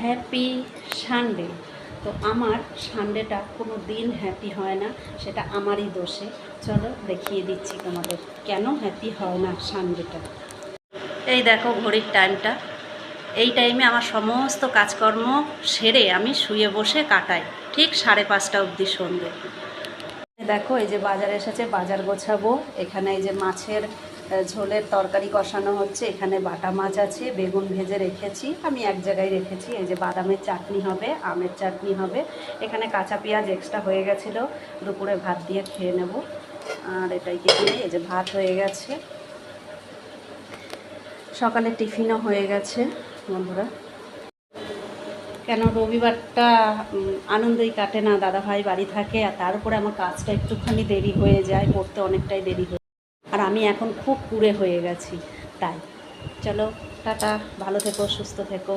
Happy Sunday. তো আমার সানডেটা কোনো দিন হ্যাপি হয় না, সেটা আমারই দোষে। চলো দেখিয়ে দিচ্ছি তোমাদের কেন হ্যাপি হয় না সানডেটা। এই দেখো ঘড়ির টাইমটা, এই টাইমে আমার সমস্ত কাজকর্ম সেরে আমি শুয়ে বসে কাটাই ঠিক 5:30 অবধি সন্ধ্যে। দেখো এই যে বাজারে এসেছে, বাজার গোছাবো। এখানে এই যে মাছের ঝোলের তরকারি কষানো হচ্ছে, এখানে বাটা মাছ আছে, বেগুন ভেজে রেখেছি, আমি এক জায়গায় রেখেছি। এই যে বাদামের চাটনি হবে, আমের চাটনি হবে। এখানে কাঁচা পেঁয়াজ এক্সট্রা হয়ে গেছিলো, দুপুরে ভাত দিয়ে খেয়ে নেব। আর এটাই কিছু নেই, এই যে ভাত হয়ে গেছে, সকালে টিফিনও হয়ে গেছে বন্ধুরা। কেন রবিবারটা আনন্দই কাটে না, দাদাভাই বাড়ি থাকে, আর তার উপরে আমার কাজটা একটুখানি দেরি হয়ে যায়, করতে অনেকটাই দেরি হয়ে, আর আমি এখন খুব কুঁড়ে হয়ে গেছি। তাই চলো টাটা, ভালো থেকো, সুস্থ থেকো।